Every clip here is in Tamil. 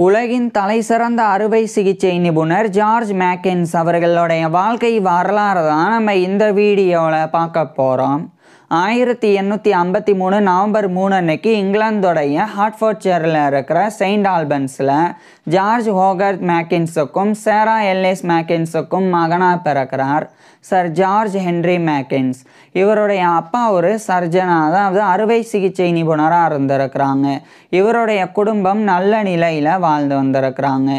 உலகின் தலைசிறந்த அறுவை சிகிச்சை நிபுணர் ஜார்ஜ் மேக்கின்ஸ் அவர்களுடைய வாழ்க்கை வரலாறு தான் நம்ம இந்த வீடியோவில் பார்க்க போகிறோம். 1853 நவம்பர் 3 அன்னைக்கு இங்கிலாந்தோடைய ஹார்ட்ஃபோர்ட்ஷையரில் இருக்கிற செயின்ட் ஆல்பன்ஸில் ஜார்ஜ் ஹோகர்த் மேக்கின்ஸுக்கும் சேரா எல்லிஸ் மேக்கின்ஸுக்கும் மகனாக பிறக்கிறார் சர் ஜார்ஜ் ஹென்ரி மேக்கின்ஸ். இவருடைய அப்பா ஒரு சர்ஜனாக, அதாவது அறுவை சிகிச்சை நிபுணராக இருந்திருக்கிறாங்க. இவருடைய குடும்பம் நல்ல நிலையில் வாழ்ந்து வந்திருக்கிறாங்க.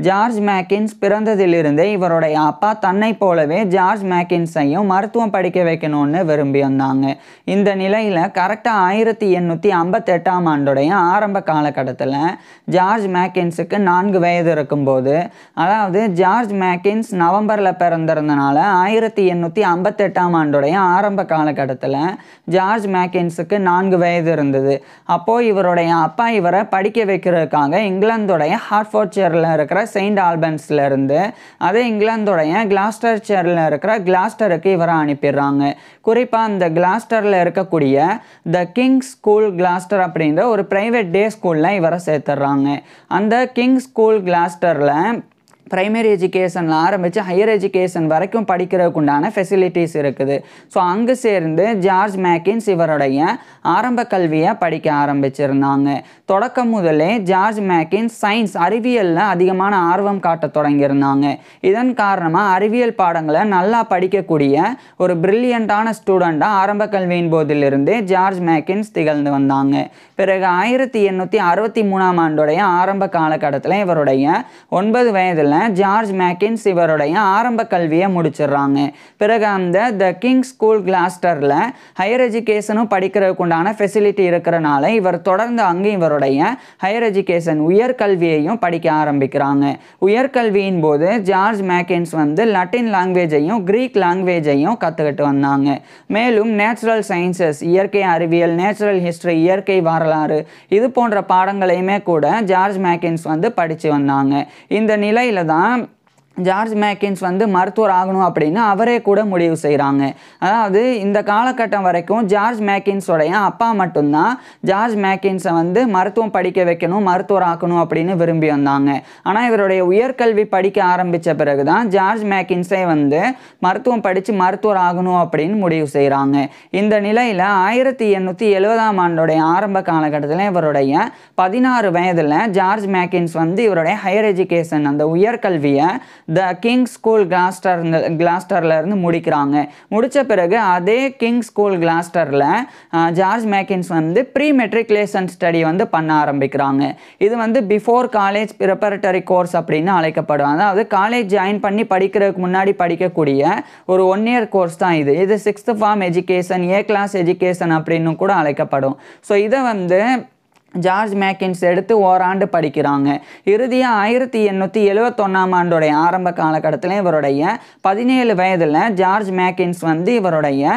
ஜார்ஜ் மேக்கின்ஸ் பிறந்ததிலிருந்தே இவருடைய அப்பா தன்னை போலவே ஜார்ஜ் மேக்கின்ஸையும் மருத்துவம் படிக்க வைக்கணும்னு விரும்பி வந்தாங்க. இந்த நிலையில் கரெக்டாக 1858ஆம் ஆண்டுடைய ஆரம்ப காலகட்டத்தில் ஜார்ஜ் மேக்கின்ஸுக்கு 4 வயது இருக்கும்போது, அதாவது ஜார்ஜ் மேக்கின்ஸ் நவம்பரில் பிறந்திருந்தனால 1858ஆம் ஆண்டுடைய ஆரம்ப காலகட்டத்தில் ஜார்ஜ் மேக்கின்ஸுக்கு 4 வயது இருந்தது. அப்போது இவருடைய அப்பா இவரை படிக்க வைக்கிறதுக்காக இங்கிலாந்துடைய ஹார்ட்ஃபோர்ட்ஷையரில் இருக்கிற செயின்ட் ஆல்பன்ஸில் இருந்து அதே இங்கிலாந்துடைய கிளாஸ்டர்ஷையரில் இருக்கிற கிளாஸ்டருக்கு இவரை அனுப்பிடுறாங்க. குறிப்பாக அந்த கிளாஸ்டரில் இருக்கக்கூடிய த கிங்ஸ் ஸ்கூல் கிளாஸ்டர் அப்படின்ற ஒரு ப்ரைவேட் டே ஸ்கூலில் இவரை சேர்த்துடுறாங்க. அந்த கிங்ஸ் ஸ்கூல் கிளாஸ்டரில் ப்ரைமரி எஜுகேஷனில் ஆரம்பித்து ஹையர் எஜுகேஷன் வரைக்கும் படிக்கிறதுக்கு உண்டான ஃபெசிலிட்டிஸ் இருக்குது. ஸோ அங்கே சேர்ந்து ஜார்ஜ் மேக்கின்ஸ் இவருடைய ஆரம்ப கல்வியை படிக்க ஆரம்பிச்சிருந்தாங்க. தொடக்கம் முதலே ஜார்ஜ் மேக்கின்ஸ் சயின்ஸ் அறிவியலில் அதிகமான ஆர்வம் காட்ட தொடங்கியிருந்தாங்க. இதன் காரணமாக அறிவியல் பாடங்களை நல்லா படிக்கக்கூடிய ஒரு பிரில்லியண்டான ஸ்டூடெண்ட்டாக ஆரம்ப கல்வியின் போதிலிருந்தே ஜார்ஜ் மேக்கின்ஸ் திகழ்ந்து வந்தாங்க. பிறகு 1863ஆம் ஆண்டுடைய ஆரம்ப காலகட்டத்தில் இவருடைய 9 வயதில் ஜார்ஜ் மேக்கின்ஸ் இவருடைய ஆரம்ப கல்வியை முடிச்சிடுறாங்க. பிறகு அந்த த கிங் ஸ்கூல் கிளாஸ்டரில் ஹையர் எஜுகேஷனும் படிக்கிறதுக்கு உண்டான ஃபெசிலிட்டி இருக்கிறனால இவர் தொடர்ந்து அங்கே இவருடைய ஹையர் எஜுகேஷன் உயர்கல்வியையும் படிக்க ஆரம்பிக்கிறாங்க. உயர்கல்வியின் போது ஜார்ஜ் மேக்கின்ஸ் லட்டின் லாங்குவேஜையும் கிரீக் லாங்குவேஜையும் கற்றுக்கிட்டு வந்தாங்க. மேலும் நேச்சுரல் சயின்சஸ், இயற்கை அறிவியல், நேச்சுரல் ஹிஸ்டரி, இயற்கை வரலாறு, இது போன்ற பாடங்களையுமே கூட ஜார்ஜ் மேக்கின்ஸ் படித்து வந்தாங்க. இந்த நிலையில் தான் ஜார்ஜ் மேக்கின்ஸ் மருத்துவர் ஆகணும் அப்படின்னு அவரே கூட முடிவு செய்கிறாங்க. அதாவது இந்த காலகட்டம் வரைக்கும் ஜார்ஜ் மேக்கின்ஸோடைய அப்பா மட்டும்தான் ஜார்ஜ் மேக்கின்ஸை மருத்துவம் படிக்க வைக்கணும், மருத்துவர் ஆக்கணும் அப்படின்னு விரும்பி வந்தாங்க. ஆனால் இவருடைய உயர்கல்வி படிக்க ஆரம்பித்த பிறகு தான் ஜார்ஜ் மேக்கின்ஸை மருத்துவம் படித்து மருத்துவர் ஆகணும் அப்படின்னு முடிவு செய்கிறாங்க. இந்த நிலையில் 1870ஆம் ஆண்டுடைய ஆரம்ப காலகட்டத்தில் இவருடைய 16 வயதில் ஜார்ஜ் மேக்கின்ஸ் இவருடைய ஹையர் எஜுகேஷன் அந்த உயர்கல்வியை த கிங் ஸ்கூல் கிளாஸ்டரில் இருந்து முடிக்கிறாங்க. முடித்த பிறகு அதே கிங் ஸ்கூல் கிளாஸ்டரில் George Makins pre matriculation study பண்ண ஆரம்பிக்கிறாங்க. இது பிஃபோர் காலேஜ் ப்ரிப்பரட்டரி கோர்ஸ் அப்படின்னு அழைக்கப்படும். அதாவது காலேஜ் ஜாயின் பண்ணி படிக்கிறதுக்கு முன்னாடி படிக்கக்கூடிய ஒரு 1 இயர் கோர்ஸ் தான் இது. 6th form education, A class education அப்படின்னு கூட அழைக்கப்படும். ஸோ இதை ஜார்ஜ் மேக்கின்ஸ் எடுத்து ஓராண்டு படிக்கிறாங்க. இறுதியாக 1871ஆம் ஆண்டுடைய ஆரம்ப காலகட்டத்தில் இவருடைய 17 வயதில் ஜார்ஜ் மேக்கின்ஸ் இவருடைய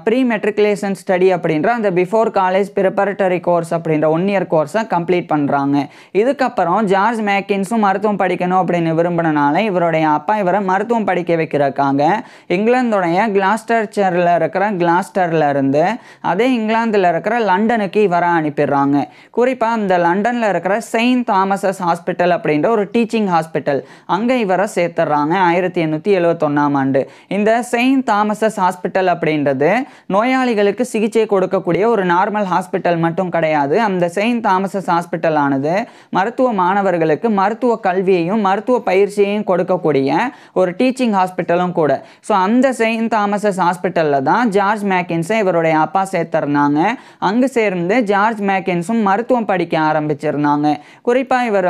ப்ரீ மெட்ரிகுலேஷன் ஸ்டடி அப்படின்ற அந்த பிஃபோர் காலேஜ் ப்ரிப்பரட்டரி கோர்ஸ் அப்படின்ற 1 இயர் கோர்ஸை கம்ப்ளீட் பண்ணுறாங்க. இதுக்கப்புறம் ஜார்ஜ் மேக்கின்ஸும் மருத்துவம் படிக்கணும் அப்படின்னு விரும்பினால இவருடைய அப்பா இவரை மருத்துவம் படிக்க வைக்கிறதுக்காக இங்கிலாந்துடைய கிளாஸ்டர்ஷையரில் இருக்கிற கிளாஸ்டரில் இருந்து அதே இங்கிலாந்தில் இருக்கிற லண்டனுக்கு இவரை அனுப்பிடுறாங்க. குறிப்பாக இந்த லண்டனில் இருக்கிற செயின்ட் தாமஸஸ் ஹாஸ்பிட்டல் அப்படின்ற ஒரு டீச்சிங் ஹாஸ்பிட்டல், அங்கே இவரை சேர்த்துடுறாங்க 1871ஆம் ஆண்டு. இந்த செயின்ட் தாமஸஸ் ஹாஸ்பிட்டல் அப்படின்றது நோயாளிகளுக்கு சிகிச்சை கொடுக்கக்கூடிய ஒரு நார்மல் ஹாஸ்பிட்டல் மட்டும் கிடையாது. அந்த செயின்ட் தாமஸஸ் ஹாஸ்பிட்டல் ஆனது மருத்துவ மாணவர்களுக்கு மருத்துவ கல்வியையும் மருத்துவ பயிற்சியையும் கொடுக்கக்கூடிய ஒரு டீச்சிங் ஹாஸ்பிட்டலும் கூட. ஸோ அந்த செயின்ட் தாமஸஸ் ஹாஸ்பிட்டலில் தான் ஜார்ஜ் மேக்கின்ஸை இவருடைய அப்பா சேர்த்துருந்தாங்க. அங்கு சேர்ந்து ஜார்ஜ் மேக்கின்ஸும் மருத்துவம் படிக்க ஆரம்பிச்சிருந்தாங்க. குறிப்பாக இவர்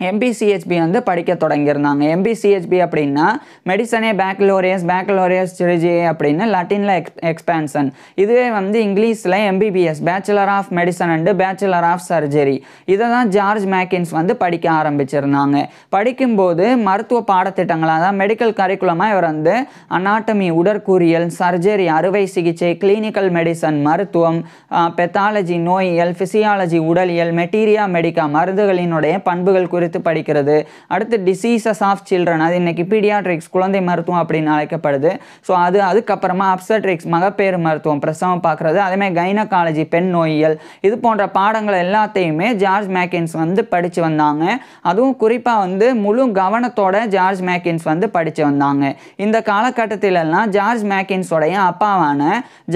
MBCHB படிக்க தொடங்கியிருந்தாங்க. MBCHB அப்படின்னா மெடிசனே பேக்கலோரியஸ் சிரிஜே அப்படின்னு லட்டினில் எக்ஸ்பேன்ஷன். இதுவே இங்கிலீஷில் MBBS, bachelor of medicine and bachelor of surgery. இதை தான் ஜார்ஜ் மேக்கின்ஸ் படிக்க ஆரம்பிச்சிருந்தாங்க. படிக்கும்போது மருத்துவ பாடத்திட்டங்களாக தான் மெடிக்கல் கரிக்குலமாக இவர் அனாட்டமி உடற்கூறியல், சர்ஜரி அறுவை சிகிச்சை, கிளினிக்கல் மெடிசன் மருத்துவம், பெத்தாலஜி நோயியல், ஃபிசியாலஜி உடலியல், மெட்டீரியா மெடிக்கா மருந்துகளினுடைய பண்புகள் குறித்து படிக்கிறது. அடுத்து டிசீசஸ் ஆஃப் சில்ட்ரன், அது இன்னைக்கு பீடியாட்ரிக்ஸ் குழந்தை மருத்துவம் அப்படின்னு அழைக்கப்படுது. ஸோ அதுக்கப்புறமா அப்சட்ரிக்ஸ் மகப்பேறு மருத்துவம் பிரசவம் பார்க்குறது, அதேமாதிரி கைனகாலஜி பெண் நோயியல், இது போன்ற பாடங்கள் எல்லாத்தையுமே ஜார்ஜ் மேக்கின்ஸ் வந்து படித்து வந்தாங்க. அதுவும் குறிப்பாக வந்து முழு கவனத்தோட ஜார்ஜ் மேக்கின்ஸ் வந்து படித்து வந்தாங்க. இந்த காலகட்டத்திலெல்லாம் ஜார்ஜ் மேக்கின்ஸோடைய அப்பாவான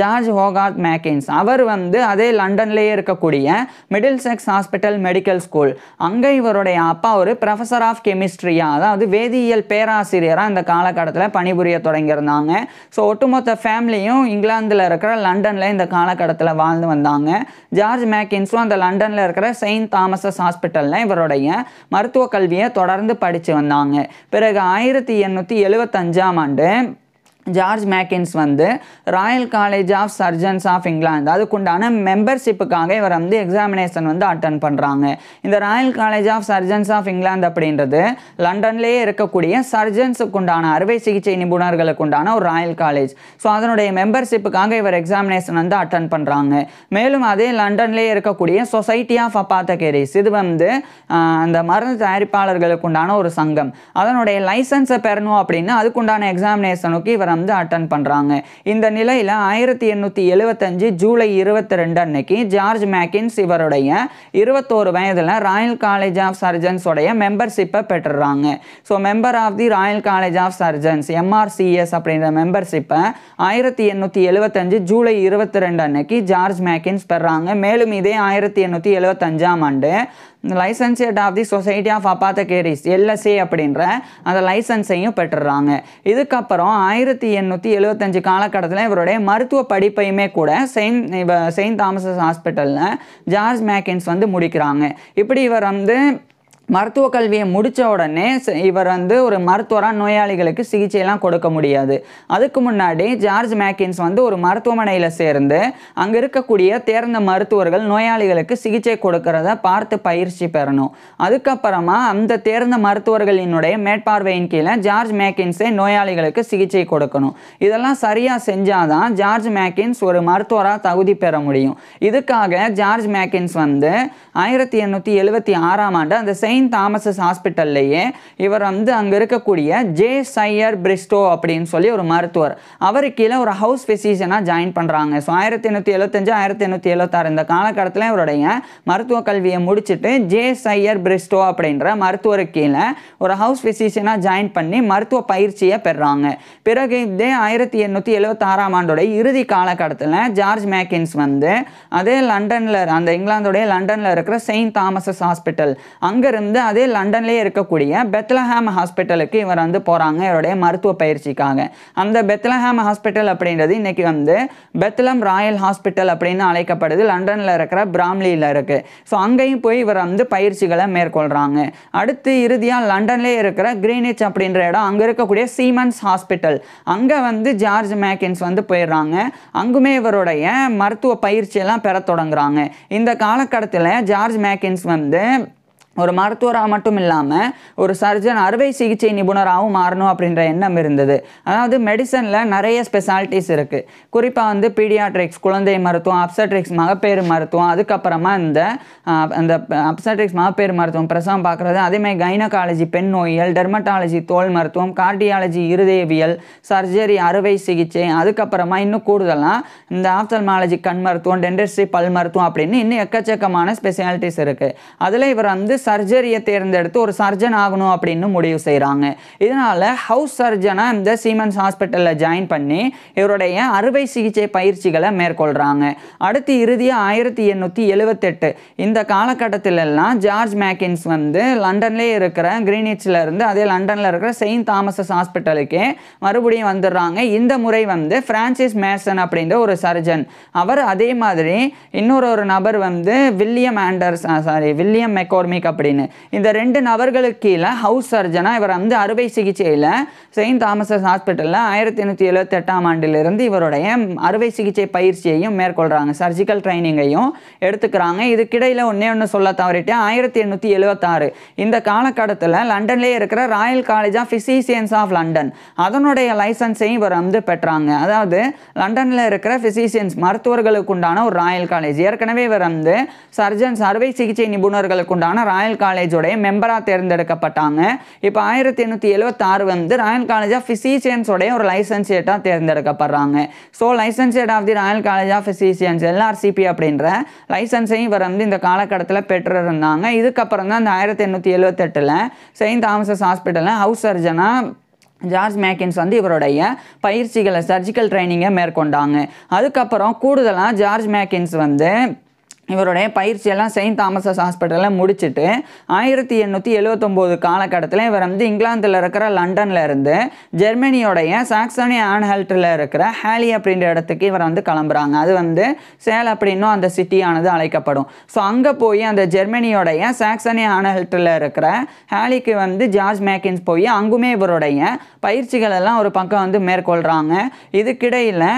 ஜார்ஜ் ஹோகார்த் மேக்கின்ஸ் அவர் வந்து அதே லண்டன்லேயே இருக்கக்கூடிய மிடில்செக்ஸ் ஹாஸ்பிட்டல் மெடிக்கல் ஸ்கூல், அங்கே இவருடைய அப்பா ஒரு ப்ரொஃபஸர் ஆஃப் கெமிஸ்ட்ரியா, அதாவது வேதியியல் பேராசிரியராக இந்த காலகட்டத்தில் பணிபுரிய தொடங்கியிருந்தாங்க. ஸோ ஒட்டுமொத்த ஃபேமிலியும் இங்கிலாந்தில் இருக்கிற லண்டனில் இந்த காலகட்டத்தில் வாழ்ந்து வந்தாங்க. ஜார்ஜ் மேக்கின்ஸும் அந்த லண்டனில் இருக்கிற செயின்ட் தாமஸஸ் ஹாஸ்பிட்டலில் இவருடைய மருத்துவ கல்வியை தொடர்ந்து படித்து வந்தாங்க. பிறகு 1875ஆம் ஆண்டு ஜார்ஜ் மேக்கின்ஸ் வந்து Royal college of Surgeons of England அதுக்குண்டான மெம்பர்ஷிப்புக்காக இவர் வந்து எக்ஸாமினேஷன் வந்து அட்டன் பண்ணுறாங்க. இந்த Royal college of Surgeons of England அப்படின்றது லண்டன்லேயே இருக்கக்கூடிய சர்ஜன்ஸுக்குண்டான அறுவை சிகிச்சை நிபுணர்களுக்கு உண்டான ஒரு ராயல் காலேஜ். ஸோ அதனுடைய மெம்பர்ஷிப்புக்காக இவர் எக்ஸாமினேஷன் வந்து அட்டன் பண்ணுறாங்க. மேலும் அதே லண்டன்லேயே இருக்கக்கூடிய சொசைட்டி ஆஃப் அப்பாத்தகரிஸ், இது வந்து அந்த மருந்து தயாரிப்பாளர்களுக்கு உண்டான ஒரு சங்கம், அதனுடைய லைசன்ஸை பெறணும் அப்படின்னா அதுக்குண்டான எக்ஸாமினேஷனுக்கு இவர் வந்து அட்டன் பண்றாங்க. இந்த நிலையில 1875 ஜூலை 22 அன்னைக்கு ஜார்ஜ் மேக்கின்ஸ் இவருடைய 21 வயதுல ராயல் காலேஜ் ஆஃப் சர்ஜன்ஸ் உடைய மெம்பர்ஷிப்பை பெற்றுறாங்க. So member of the royal college of surgeons MRCS அப்படின்ற மெம்பர்ஷிப்பை 1875 ஜூலை 22 அன்னைக்கு ஜார்ஜ் மேக்கின்ஸ் பெறாங்க. மேலும் இதே 1875ஆம் ஆண்டு licentiate of the society of apothecaries LSA அப்படின்ற அந்த லைசன்ஸையும் பெற்றுறாங்க. இதுக்கப்புறம் 1875 காலகட்டத்தில் இவருடைய மருத்துவ படிப்பையுமே கூட செயின்ட் தாமஸஸ் ஹாஸ்பிட்டலில் ஜார்ஜ் மேக்கின்ஸ் வந்து முடிக்கிறாங்க. இப்படி இவர் வந்து மருத்துவ கல்வியை முடித்த உடனே இவர் வந்து ஒரு மருத்துவராக நோயாளிகளுக்கு சிகிச்சையெல்லாம் கொடுக்க முடியாது. அதுக்கு முன்னாடி ஜார்ஜ் மேக்கின்ஸ் வந்து ஒரு மருத்துவமனையில் சேர்ந்து அங்கே இருக்கக்கூடிய தேர்ந்த மருத்துவர்கள் நோயாளிகளுக்கு சிகிச்சை கொடுக்கறத பார்த்து பயிற்சி பெறணும். அதுக்கப்புறமா அந்த தேர்ந்த மருத்துவர்களினுடைய மேற்பார்வையின் கீழே ஜார்ஜ் மேக்கின்ஸே நோயாளிகளுக்கு சிகிச்சை கொடுக்கணும். இதெல்லாம் சரியாக செஞ்சாதான் ஜார்ஜ் மேக்கின்ஸ் ஒரு மருத்துவராக தகுதி பெற முடியும். இதுக்காக ஜார்ஜ் மேக்கின்ஸ் வந்து 1876ஆம் ஆண்டு அந்த செயின்ட் தாமஸஸ் ஹாஸ்பிட்டல்லையே இவர் வந்து அங்கே இருக்கக்கூடிய ஜே சையர் பிரிஸ்டோ அப்படின்னு சொல்லி ஒரு மருத்துவர், அவர் கீழே ஒரு ஹவுஸ் ஃபிசிஷியனாக ஜாயின் பண்ணுறாங்க. ஸோ 1875 1876 இந்த காலகட்டத்தில் இவருடைய மருத்துவ கல்வியை முடிச்சுட்டு ஜே சையர் பிரிஸ்டோ அப்படின்ற மருத்துவருக்கு கீழே ஒரு ஹவுஸ் ஃபிசிஷியனாக ஜாயின் பண்ணி மருத்துவ பயிற்சியை பெறாங்க. பிறகு இதே 1876ஆம் ஆண்டோடைய இறுதி காலகட்டத்தில் ஜார்ஜ் மேக்கின்ஸ் வந்து அதே லண்டனில் அந்த இங்கிலாந்துடைய லண்டனில் இருக்கிற செயின்ட் தாமஸஸ் ஹாஸ்பிட்டல் அங்கே அதே லண்டன்லேயே இருக்கக்கூடிய பெத்லஹாம் ஹாஸ்பிட்டலுக்கு இவர் வந்து போகிறாங்க இவருடைய மருத்துவ பயிற்சிக்காக. அந்த பெத்லஹாம் ஹாஸ்பிட்டல் அப்படின்றது இன்னைக்கு வந்து பெத்லம் ராயல் ஹாஸ்பிட்டல் அப்படின்னு அழைக்கப்படுது. லண்டனில் இருக்கிற பிராம்லியில் இருக்குது. ஸோ அங்கேயும் போய் இவர் வந்து பயிற்சிகளை மேற்கொள்கிறாங்க. அடுத்து இறுதியாக லண்டன்லேயே இருக்கிற கிரீனிச் அப்படின்ற இடம், அங்கே இருக்கக்கூடிய சீமன்ஸ் ஹாஸ்பிட்டல், அங்கே வந்து ஜார்ஜ் மேக்கின்ஸ் வந்து போயிடுறாங்க. அங்குமே இவருடைய மருத்துவ பயிற்சியெல்லாம் பெற தொடங்குறாங்க. இந்த காலகட்டத்தில் ஜார்ஜ் மேக்கின்ஸ் வந்து ஒரு மருத்துவராக மட்டும் இல்லாமல் ஒரு சர்ஜன் அறுவை சிகிச்சை நிபுணராகவும் மாறணும் அப்படின்ற எண்ணம் இருந்தது. அதாவது மெடிசனில் நிறைய ஸ்பெஷாலிட்டிஸ் இருக்குது. குறிப்பாக வந்து பீடியாட்ரிக்ஸ் குழந்தை மருத்துவம், அப்சட்ரிக்ஸ் மகப்பேறு மருத்துவம், அதுக்கப்புறமா அந்த அப்சட்ரிக்ஸ் மகப்பேறு மருத்துவம் பிரசவம் பார்க்குறது, அதேமாதிரி கைனகாலஜி பெண் நோயியல், டெர்மட்டாலஜி தோல் மருத்துவம், கார்டியாலஜி இருதயவியல், சர்ஜரி அறுவை சிகிச்சை, அதுக்கப்புறமா இன்னும் கூடுதலாக இந்த ஆப்தல்மாலஜி கண் மருத்துவம், டென்டிஸ்ட்ரி பல் மருத்துவம் அப்படின்னு இன்னும் எக்கச்சக்கமான ஸ்பெஷாலிட்டிஸ் இருக்குது. அதில் இவர் வந்து சர்ஜரியை தேர்ந்தெடுத்து ஒரு சர்ஜன் ஆகணும் அப்படின்னு முடிவு செய்கிறாங்க. இதனால் ஹவுஸ் சர்ஜனாக இந்த சீமன்ஸ் ஹாஸ்பிட்டலில் ஜாயின் பண்ணி இவருடைய அறுவை சிகிச்சை பயிற்சிகளை மேற்கொள்கிறாங்க. அடுத்து இறுதியாக 1878 இந்த காலகட்டத்திலெல்லாம் ஜார்ஜ் மேக்கின்ஸ் வந்து லண்டன்லேயே இருக்கிற கிரீனிச்சில் இருந்து அதே லண்டனில் இருக்கிற செயின்ட் தாமஸஸ் ஹாஸ்பிட்டலுக்கே மறுபடியும் வந்துடுறாங்க. இந்த முறை வந்து பிரான்சிஸ் மேசன் அப்படின்ற ஒரு சர்ஜன், அவர் அதே மாதிரி இன்னொரு நபர் வந்து வில்லியம் மெக்கோர்மிக் அப்படின்னு, இந்த ரெண்டு நபர்களுக்கு கீழே ஹவுஸ் சர்ஜனா இவர் வந்து அறுவை சிகிச்சையில் செயின்ட் தாமஸஸ் ஹாஸ்பிட்டலில் 1878ஆம் ஆண்டிலிருந்து இவருடைய அறுவை சிகிச்சை பயிற்சியையும் மேற்கொள்கிறாங்க, சர்ஜிக்கல் ட்ரைனிங்கையும் எடுத்துக்கிறாங்க. இதுக்கிடையில் ஒன்று சொல்ல தவறிட்டேன், 1876 இந்த காலகட்டத்தில் லண்டன்லேயே இருக்கிற Royal college of Physicians of London அதனுடைய லைசன்ஸையும் இவர் வந்து பெற்றாங்க. அதாவது லண்டனில் இருக்கிற ஃபிசிஷியன்ஸ் மருத்துவர்களுக்கு உண்டான ஒரு ராயல் காலேஜ், ஏற்கனவே இவர் வந்து சர்ஜன்ஸ் அறுவை சிகிச்சை நிபுணர்களுக்கு உண்டான ராயல் ராயல் காலேஜோடைய மெம்பராக தேர்ந்தெடுக்கப்பட்டாங்க. இப்போ 1876 வந்து ராயல் காலேஜ் ஆஃப் ஃபிசிஷியன்ஸோடைய ஒரு லைசன்சியேட்டாக தேர்ந்தெடுக்கப்படுறாங்க. So licentiate of the royal college of physicians LRCP அப்படின்ற லைசன்ஸையும் இவர் வந்து இந்த காலகட்டத்தில் பெற்றிருந்தாங்க. இதுக்கப்புறம் தான் இந்த 1878 செயின்ட் தாமஸஸ் ஹாஸ்பிட்டலில் ஹவுஸ் சர்ஜனாக ஜார்ஜ் மேக்கின்ஸ் வந்து இவருடைய பயிற்சிகளை சர்ஜிக்கல் ட்ரைனிங்கை மேற்கொண்டாங்க. அதுக்கப்புறம் கூடுதலாக ஜார்ஜ் மேக்கின்ஸ் வந்து இவருடைய பயிற்சியெல்லாம் செயின்ட் தாமஸஸ் ஹாஸ்பிட்டலில் முடிச்சுட்டு 1879 காலகட்டத்தில் இவர் வந்து இங்கிலாந்தில் இருக்கிற லண்டனில் இருந்து ஜெர்மனியோடைய சாக்சனி ஆன்ஹல்ட்டில் இருக்கிற ஹேலி அப்படின்ற இடத்துக்கு இவர் வந்து கிளம்புறாங்க. அது வந்து சேல் அப்படின்னும் அந்த சிட்டியானது அழைக்கப்படும். ஸோ அங்கே போய் அந்த ஜெர்மனியோடைய சாக்சனி ஆன்ஹல்ட்டில் இருக்கிற ஹேலிக்கு வந்து ஜார்ஜ் மேக்கின்ஸ் போய் அங்குமே இவருடைய பயிற்சிகள் எல்லாம் ஒரு பக்கம் வந்து மேற்கொள்கிறாங்க. இதுக்கிடையில்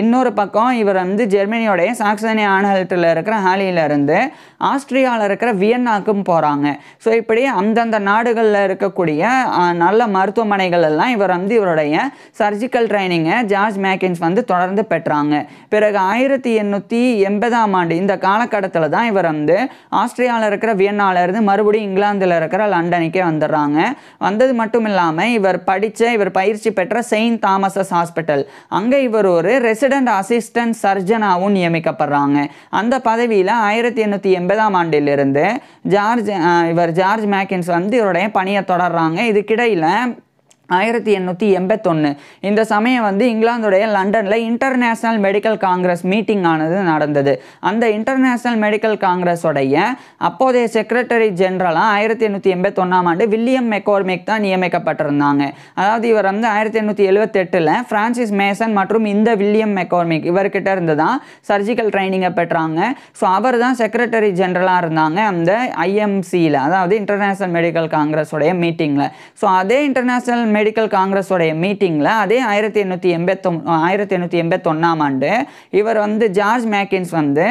இன்னொரு பக்கம் இவர் வந்து ஜெர்மனியோடைய சாக்சனி ஆன்ஹல்ட்டில் இருக்கிற ஹாலியிலிருந்து ஆஸ்திரியாவில் இருக்கிற வியன்னாக்கும் போகிறாங்க. ஸோ இப்படி அந்தந்த நாடுகளில் இருக்கக்கூடிய நல்ல மருத்துவமனைகள் எல்லாம் இவர் வந்து இவருடைய சர்ஜிக்கல் ட்ரைனிங்கை ஜார்ஜ் மேக்கின்ஸ் வந்து தொடர்ந்து பெற்றாங்க. பிறகு 1880 ஆண்டு இந்த காலகட்டத்தில் தான் இவர் வந்து ஆஸ்திரியாவில் இருக்கிற வியன்னாவிலிருந்து மறுபடியும் இங்கிலாந்தில் இருக்கிற லண்டனுக்கே வந்துடுறாங்க. வந்தது மட்டும் இல்லாமல் இவர் பயிற்சி பெற்ற செயின்ட் தாமஸஸ் ஹாஸ்பிட்டல் அங்கே இவர் ஒரு ரெசிடென்ட் அசிஸ்டன்ட் சர்ஜனாகவும் நியமிக்கப்படுறாங்க. அந்த பதவியில் 1880 ஆண்டிலிருந்து ஜார்ஜ் மேக்கின்ஸ் வந்து இவருடைய பணியை தொடர்றாங்க. இதுக்கிடையில் 1881 இந்த சமயம் வந்து இங்கிலாந்துடைய லண்டனில் இன்டர்நேஷ்னல் மெடிக்கல் காங்கிரஸ் மீட்டிங் ஆனது நடந்தது. அந்த இன்டர்நேஷ்னல் மெடிக்கல் காங்கிரஸோடைய அப்போதைய செக்ரட்டரி ஜெனரலாக 1881 ஆண்டு வில்லியம் மெக்கோர்மிக் தான் நியமிக்கப்பட்டிருந்தாங்க. அதாவது இவர் வந்து 1878 பிரான்சிஸ் மேசன் மற்றும் இந்த வில்லியம் மெக்கோர்மிக் இவர்கிட்ட இருந்து தான் சர்ஜிக்கல் ட்ரைனிங்கை பெற்றாங்க. ஸோ அவர் தான் செக்ரட்டரி ஜெனரலாக இருந்தாங்க அந்த IMCயில், அதாவது இன்டர்நேஷ்னல் மெடிக்கல் காங்கிரஸோடைய மீட்டிங்கில். ஸோ அதே இன்டர்நேஷ்னல் மெடிக்கல் காங்கிரஸோடைய மீட்டிங்கில் அதே 1881 ஆண்டு இவர் வந்து ஜார்ஜ் மேக்கின்ஸ் வந்து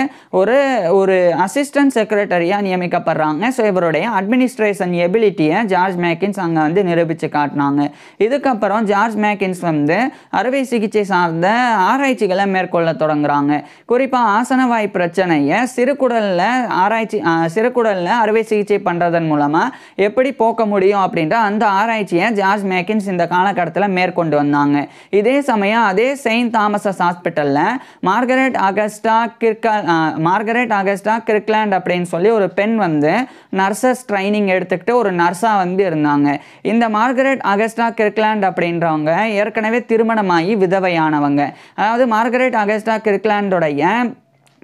ஒரு அசிஸ்டன்ட் செக்ரட்டரியாக நியமிக்கப்படுறாங்க. ஸோ இவருடைய அட்மினிஸ்ட்ரேஷன் எபிலிட்டியை ஜார்ஜ் மேக்கின்ஸ் அங்கே வந்து நிரூபித்து காட்டினாங்க. இதுக்கப்புறம் ஜார்ஜ் மேக்கின்ஸ் வந்து அறுவை சிகிச்சை சார்ந்த ஆராய்ச்சிகளை மேற்கொள்ள தொடங்குறாங்க. குறிப்பாக ஆசனவாய் பிரச்சனையை சிறுகுடலில் அறுவை சிகிச்சை பண்ணுறதன் மூலமாக எப்படி போக்க முடியும் அப்படின்ற அந்த ஆராய்ச்சியை ஜார்ஜ் மேக்கின்ஸ் இந்த காலகட்டத்தில் மேற்கொண்டு வந்தாங்க. இதே சமயம் அதே செயின்ட் தாமஸஸ் ஹாஸ்பிட்டலில் மார்கரெட் அகஸ்டா கிர்க்லாண்ட் அப்படின்னு சொல்லி ஒரு பெண் வந்து நர்சஸ் ட்ரைனிங் எடுத்துக்கிட்டு ஒரு நர்ஸாக வந்து இருந்தாங்க. இந்த மார்கரெட் அகஸ்டா கிர்க்லாண்ட் அப்படின்றவங்க ஏற்கனவே திருமணமாகி விதவையானவங்க. அதாவது மார்கரெட் அகஸ்டா கிர்க்லாண்டோடைய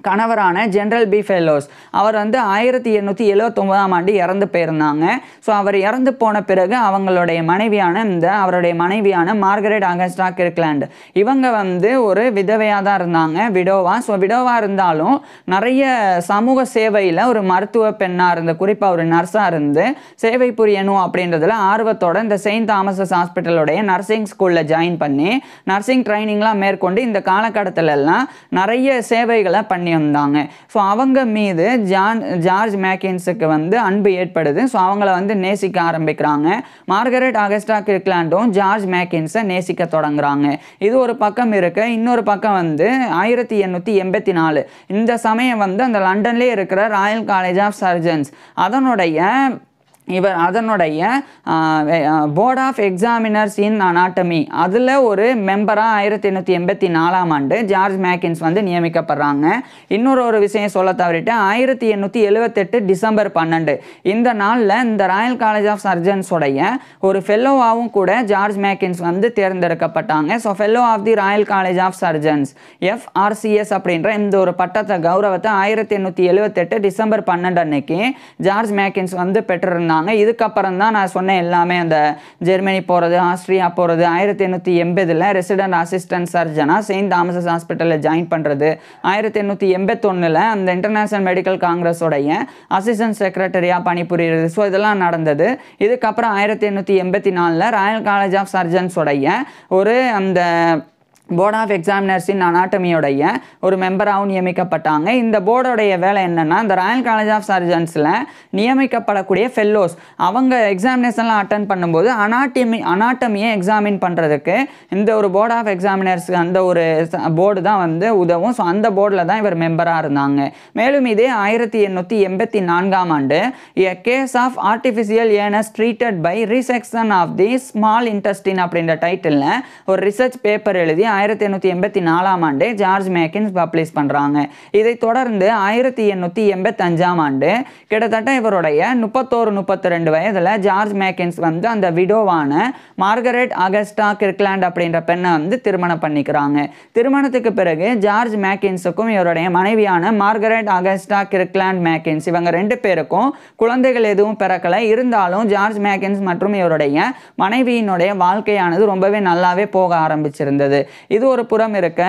கணவரான ஜெனரல் பி ஃபெல்லோஸ் அவர் வந்து 1879 ஆண்டு இறந்து போயிருந்தாங்க. ஸோ அவர் இறந்து போன பிறகு அவருடைய மனைவியான மார்கரெட் அகஸ்டா கிர்க்லாண்ட் இவங்க வந்து ஒரு விதவையாக தான் இருந்தாங்க, விடோவா. ஸோ விடோவாக இருந்தாலும் நிறைய சமூக சேவையில் ஒரு மருத்துவ பெண்ணாக இருந்து, குறிப்பாக ஒரு நர்ஸாக இருந்து சேவை புரியணும் அப்படின்றதுல ஆர்வத்தோட இந்த செயின்ட் தாமஸஸ் ஹாஸ்பிட்டலோடைய நர்சிங் ஸ்கூலில் ஜாயின் பண்ணி நர்சிங் ட்ரைனிங்லாம் மேற்கொண்டு இந்த காலகட்டத்திலெல்லாம் நிறைய சேவைகளை பண்ணி வந்தாங்க. ஸோ அவங்க மீது ஜார்ஜ் மேக்கின்ஸுக்கு வந்து அன்பு ஏற்படுது. ஸோ அவங்கள வந்து நேசிக்க ஆரம்பிக்கிறாங்க. மார்கரெட் அகஸ்டா கிர்க்லாண்டும் ஜார்ஜ் மேக்கின்ஸை நேசிக்க தொடங்குறாங்க. இது ஒரு பக்கம் இருக்கு. இன்னொரு பக்கம் வந்து 1884 இந்த சமயம் வந்து அந்த லண்டன்லேயே இருக்கிற ராயல் காலேஜ் ஆஃப் சர்ஜன்ஸ் அதனுடைய board of examiners in anatomy அதில் ஒரு மெம்பராக 1884 ஆண்டு ஜார்ஜ் மேக்கின்ஸ் வந்து நியமிக்கப்படுறாங்க. இன்னொரு விஷயம் சொல்ல தவறிட்டு 1878 டிசம்பர் 12 இந்த நாளில் இந்த ராயல் காலேஜ் ஆஃப் சர்ஜன்ஸோடைய ஒரு ஃபெல்லோவாகவும் கூட ஜார்ஜ் மேக்கின்ஸ் வந்து தேர்ந்தெடுக்கப்பட்டாங்க. So fellow of the royal college of surgeons FRCS அப்படின்ற இந்த ஒரு கௌரவத்தை 1878 டிசம்பர் 12 அன்னைக்கு ஜார்ஜ் மேக்கின்ஸ் வந்து பெற்றிருந்தாங்க. இதுக்கப்புறம் தான் நான் சொன்ன எல்லாமே அந்த ஜெர்மனி போகிறது, ஆஸ்திரியா போகிறது, 1880 ரெசிடென்ட் அசிஸ்டன்ட் சர்ஜனா செயின்ட் தாமஸஸ் ஹாஸ்பிட்டலில் ஜாயின் பண்ணுறது, 1881 அந்த இன்டர்நேஷ்னல் மெடிக்கல் காங்கிரஸோடைய அசிஸ்டன்ட் செக்ரட்டரியாக பணிபுரிகிறது. ஸோ இதெல்லாம் நடந்தது. இதுக்கப்புறம் 1884 ராயல் காலேஜ் ஆஃப் சர்ஜன்ஸோடைய ஒரு அந்த போர்ட் ஆஃப் எக்ஸாமினர்ஸ் இன் அனாட்டமியோடைய ஒரு மெம்பராகவும் நியமிக்கப்பட்டாங்க. இந்த போர்டோடைய வேலை என்னென்னா, இந்த ராயல் காலேஜ் ஆஃப் சர்ஜன்ஸில் நியமிக்கப்படக்கூடிய ஃபெல்லோஸ் அவங்க எக்ஸாமினேஷன்லாம் அட்டன் பண்ணும்போது அனாட்டமியை எக்ஸாமின் பண்ணுறதுக்கு இந்த ஒரு போர்ட் ஆஃப் எக்ஸாமினர்ஸ் அந்த ஒரு போர்டு தான் வந்து உதவும். ஸோ அந்த போர்டில் தான் இவர் மெம்பராக இருந்தாங்க. மேலும் இதே 1884ஆம் ஆண்டு a case of artificial anus treated by resection of the small intestine அப்படின்ற டைட்டிலில் ஒரு ரிசர்ச் பேப்பர் எழுதி 1884ஆம் ஆண்டு ஜார்ஜ் மேக்கின்ஸ் பப்ளிஷ் பண்ணுறாங்க. இதை தொடர்ந்து 1885ஆம் ஆண்டு கிட்டத்தட்ட இவருடைய 31-32 வயதில் ஜார்ஜ் மேக்கின்ஸ் வந்து அந்த விடோவான மார்கரெட் அகஸ்டா கிர்க்லாண்ட் அப்படின்ற பெண்ணை வந்து திருமணம் பண்ணிக்கிறாங்க. திருமணத்துக்கு பிறகு ஜார்ஜ் மேக்கின்ஸுக்கும் இவருடைய மனைவியான மார்கரெட் அகஸ்டா கிர்க்லாண்ட் மேக்கின்ஸ் இவங்க 2 பேருக்கும் குழந்தைகள் எதுவும் பிறக்கலை. இருந்தாலும் ஜார்ஜ் மேக்கின்ஸ் மற்றும் இவருடைய மனைவியினுடைய வாழ்க்கையானது ரொம்பவே நல்லாவே போக ஆரம்பிச்சிருந்தது. இது ஒரு புறம் இருக்க,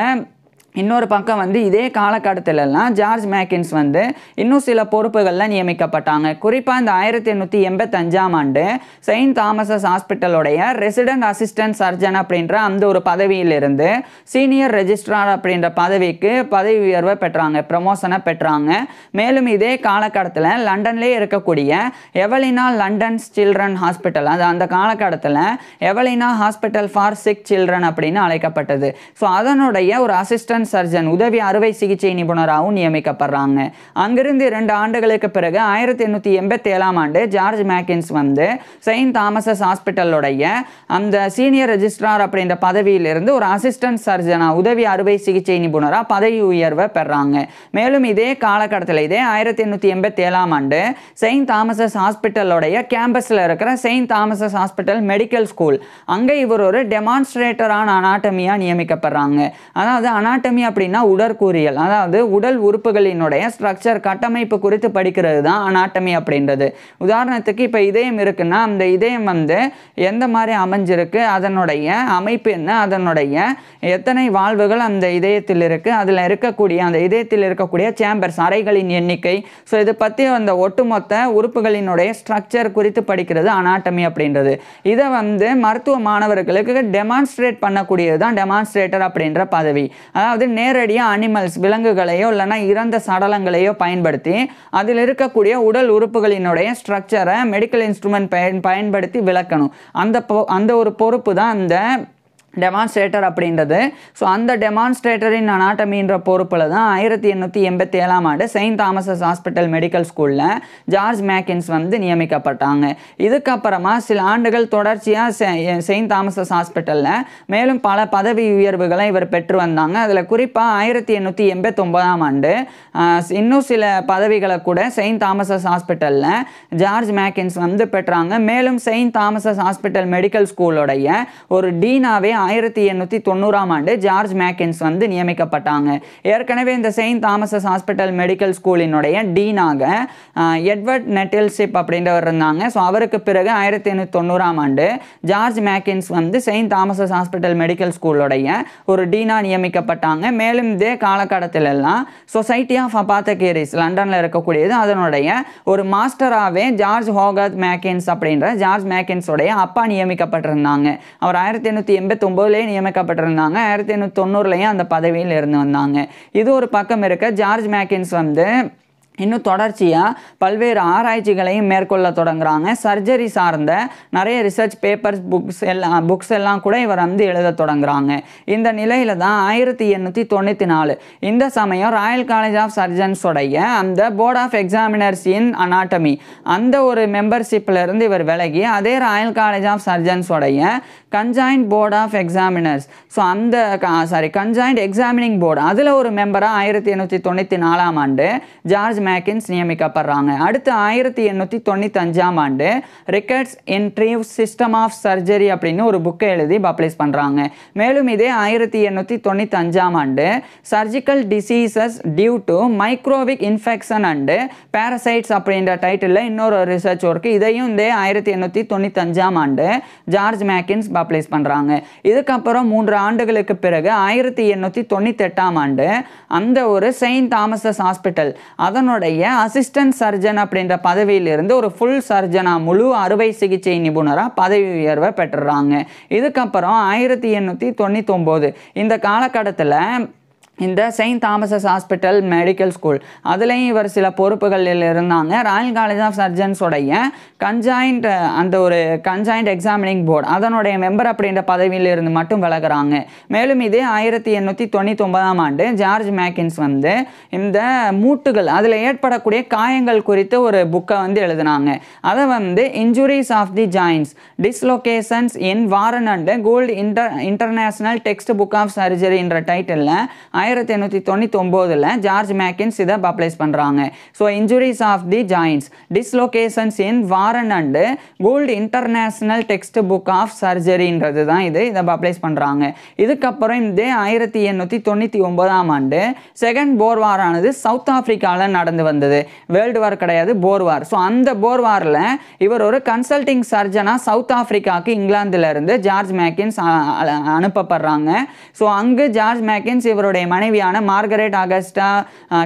இன்னொரு பக்கம் வந்து இதே காலகட்டத்திலலாம் ஜார்ஜ் மேக்கின்ஸ் வந்து இன்னும் சில பொறுப்புகளில் நியமிக்கப்பட்டாங்க. குறிப்பாக இந்த 1885ஆம் ஆண்டு செயின்ட் தாமஸஸ் ஹாஸ்பிட்டலுடைய ரெசிடென்ட் அசிஸ்டன்ட் சர்ஜன் அப்படின்ற அந்த ஒரு பதவியிலிருந்து சீனியர் ரெஜிஸ்ட்ரார் அப்படின்ற பதவிக்கு பதவி உயர்வை பெற்றாங்க, ப்ரமோஷனை பெற்றாங்க. மேலும் இதே காலகட்டத்தில் லண்டன்லேயே இருக்கக்கூடிய எவலினா லண்டன்ஸ் சில்ட்ரன் ஹாஸ்பிட்டல், அது அந்த காலகட்டத்தில் எவலினா ஹாஸ்பிட்டல் ஃபார் சிக் சில்ட்ரன் அப்படின்னு அழைக்கப்பட்டது. ஸோ அதனுடைய ஒரு அசிஸ்டன்ட் சர்ஜன் உதவி அறுவை சிகிச்சை நிபுணராகவும் நியமிக்கப்படுறாங்க. அங்கிருந்து 2 ஆண்டுகளுக்கு பிறகு 1887ஆம் ஆண்டு ஜார்ஜ் மேக்கின்ஸ் வந்து செயின்ட் தாமஸஸ் ஹாஸ்பிட்டலுடைய அந்த சீனியர் ரெஜிஸ்ட்ரார் அப்படின்ற பதவியிலிருந்து ஒரு அசிஸ்டன்ட் சர்ஜனா உதவி அறுவை சிகிச்சை நிபுணராக பதவி உயர்வை பெறாங்க. மேலும் இதே காலகட்டத்தில் இதே 1887ஆம் ஆண்டு செயின்ட் தாமஸஸ் ஹாஸ்பிட்டலுடைய கேம்பஸில் இருக்கிற Saint Thomas's hospital medical school அங்கே இவர் ஒரு டெமான்ஸ்ட்ரேட்டரான அனாட்டமியாக நியமிக்கப்படுறாங்க. அதாவது அனாட்டமி அப்படின்னா உடற்கூறியல், அதாவது உடல் உறுப்புகளினுடைய ஸ்ட்ரக்சர் கட்டமைப்பு குறித்து படிக்கிறது தான் அனாட்டமி அப்படின்றது. உதாரணத்துக்கு இப்போ இதயம் இருக்குன்னா அந்த இதயம் வந்து எந்த மாதிரி அமைஞ்சிருக்கு, அதனுடைய அமைப்பு என்ன, அதனுடைய எத்தனை வால்வுகள் அந்த இதயத்தில் இருக்குது, அதில் இருக்கக்கூடிய அந்த இதயத்தில் இருக்கக்கூடிய சேம்பர்ஸ் அறைகளின் எண்ணிக்கை, ஸோ இதை பற்றி அந்த ஒட்டுமொத்த உறுப்புகளினுடைய ஸ்ட்ரக்சர் குறித்து படிக்கிறது அனாட்டமி அப்படின்றது. இதை வந்து மருத்துவ மாணவர்களுக்கு டெமான்ஸ்ட்ரேட் பண்ணக்கூடியது தான் டெமான்ஸ்ட்ரேட்டர் அப்படின்ற பதவி. அதாவது நேரடியாக அனிமல்ஸ் விலங்குகளையோ இல்லைனா இறந்த சடலங்களையோ பயன்படுத்தி அதில் இருக்கக்கூடிய உடல் உறுப்புகளினுடைய ஸ்ட்ரக்சரை மெடிக்கல் இன்ஸ்ட்ருமெண்ட் பயன்படுத்தி விளக்கணும். அந்த ஒரு பொறுப்பு தான் அந்த டெமான்ஸ்ட்ரேட்டர் அப்படின்றது. ஸோ அந்த டெமான்ஸ்ட்ரேட்டரின் அனாட்டமின்ற பொறுப்பில் தான் 1887ஆம் ஆண்டு செயின்ட் தாமஸஸ் ஹாஸ்பிட்டல் மெடிக்கல் ஸ்கூலில் ஜார்ஜ் மேக்கின்ஸ் வந்து நியமிக்கப்பட்டாங்க. இதுக்கப்புறமா சில ஆண்டுகள் தொடர்ச்சியாக செயின்ட் தாமஸஸ் ஹாஸ்பிட்டலில் மேலும் பல பதவி உயர்வுகளை இவர் பெற்று வந்தாங்க. அதில் குறிப்பாக 1889ஆம் ஆண்டு இன்னும் சில பதவிகளை கூட செயின்ட் தாமஸஸ் ஹாஸ்பிட்டலில் ஜார்ஜ் மேக்கின்ஸ் வந்து பெற்றாங்க. மேலும் செயின்ட் தாமஸஸ் ஹாஸ்பிட்டல் மெடிக்கல் ஸ்கூலோடைய ஒரு டீனாவே 1890ஆம் ஆண்டு ஜார்ஜ் மேக்கின்ஸ் வந்து நியமிக்கப்பட்டாங்க. ஏற்கனவே இந்த Saint Thomas's hospital medical ஸ்கூலினுடைய டீனாக Edward நெட்டில்ஷிப் அப்படின்றவர் இருந்தாங்க. ஸோ அவருக்கு பிறகு 1890ஆம் ஆண்டு ஜார்ஜ் மேக்கின்ஸ் வந்து செயின்ட் தாமஸஸ் ஹாஸ்பிட்டல் மெடிக்கல் ஸ்கூலோடைய ஒரு டீனா நியமிக்கப்பட்டாங்க. மேலும் இதே காலகட்டத்திலெல்லாம் சொசைட்டி ஆஃப் அபாத்தகேரிஸ் லண்டனில் இருக்கக்கூடியது அதனுடைய ஒரு மாஸ்டராகவே ஜார்ஜ் ஹோகர்த் மேக்கின்ஸ் அப்படின்ற ஜார்ஜ் மேக்கின்ஸோடைய அப்பா நியமிக்கப்பட்டிருந்தாங்க. அவர் 1889 நியமிக்கப்பட்டிருந்தாங்க. 1890 அந்த பதவியில் இருந்து வந்தாங்க. இது ஒரு பக்கம் இருக்க, ஜார்ஜ் மேக்கின்ஸ் வந்து இன்னும் தொடர்ச்சியாக பல்வேறு ஆராய்ச்சிகளையும் மேற்கொள்ள தொடங்குறாங்க. சர்ஜரி சார்ந்த நிறைய ரிசர்ச் பேப்பர்ஸ் புக்ஸ் எல்லாம் கூட இவர் வந்து எழுத தொடங்குறாங்க. இந்த நிலையில் தான் 1894 இந்த சமயம் ராயல் காலேஜ் ஆஃப் சர்ஜன்ஸோடைய அந்த board of examiners in anatomy அந்த ஒரு மெம்பர்ஷிப்பில் இருந்து இவர் விலகி அதே ராயல் காலேஜ் ஆஃப் சர்ஜன்ஸோடைய conjoint board of examiners, so அந்த கன்ஜாயின்ட் எக்ஸாமினிங் போர்டு அதில் ஒரு மெம்பராக 1894ஆம் ஆண்டு ஜார்ஜ் மேக்கின்ஸ் நியமிக்கப்படுறாங்க. அடுத்து 1895ஆம் ஆண்டு ரிக்கர்ட்ஸ் இன்ட்ரீவ் சிஸ்டம் ஆஃப் சர்ஜரி அப்படின்னு ஒரு புக்கை எழுதி பப்ளிஷ் பண்ணுறாங்க. மேலும் இதே 1895ஆம் ஆண்டு surgical diseases due to microbic infection and parasites அப்படின்ற டைட்டிலில் இன்னொரு ரிசர்ச் ஒர்க்கு, இதையும் இந்த 1895ஆம் ஆண்டு ஜார்ஜ் மேக்கின்ஸ் பப்ளிஷ் பண்ணுறாங்க. இதுக்கப்புறம் 3 ஆண்டுகளுக்கு பிறகு 1898ஆம் ஆண்டு அந்த ஒரு செயின்ட் தாமஸஸ் ஹாஸ்பிட்டல் அதனுடைய அதனுடைய அசிஸ்டன்ட் சர்ஜன் அப்படின்ற பதவியிலிருந்து ஒரு ஃபுல் சர்ஜனாக முழு அறுவை சிகிச்சை நிபுணராக பதவி உயர்வை பெற்றுறாங்க. இதுக்கப்புறம் 1899 இந்த காலகட்டத்தில் இந்த Saint Thomas's hospital medical school அதுலேயும் இவர் சில பொறுப்புகளில் இருந்தாங்க. ராயல் காலேஜ் ஆஃப் சர்ஜன்ஸோடைய கன்ஜாயிண்ட் எக்ஸாமினிங் போர்டு அதனுடைய மெம்பர் அப்படின்ற பதவியில் இருந்து மட்டும் விலகுறாங்க. மேலும் இதே 1899 ஜார்ஜ் மேக்கின்ஸ் இந்த மூட்டுகள் அதில் ஏற்படக்கூடிய காயங்கள் குறித்து ஒரு புக்கை எழுதினாங்க. அதை injuries of the joints dislocations in Warren and Gould international text book of சர்ஜரின்ற டைட்டிலில் 1899 ஜார்ஜ் மேக்கின்ஸ் இதை பப்ளிஷ் பண்ணுறாங்க. So injuries of the joints dislocations in Warren and Gould international text book of சர்ஜரின்றது தான் இதை பப்ளிஷ் பண்ணுறாங்க. இதுக்கப்புறம் இந்த 1899 செகண்ட் போர் வாரானது சவுத் ஆப்பிரிக்காவில் நடந்து வந்தது. வேர்ல்டு வார் கிடையாது, போர் வார். ஸோ அந்த போர் வாரில் இவர் ஒரு கன்சல்டிங் சர்ஜனாக சவுத் ஆப்பிரிக்காவுக்கு இங்கிலாந்துலேருந்து ஜார்ஜ் மேக்கின்ஸ் அனுப்பப்படுறாங்க. ஸோ அங்கு ஜார்ஜ் மேக்கின்ஸ் இவருடைய மனைவியான மார்கரெட் ஆகஸ்டா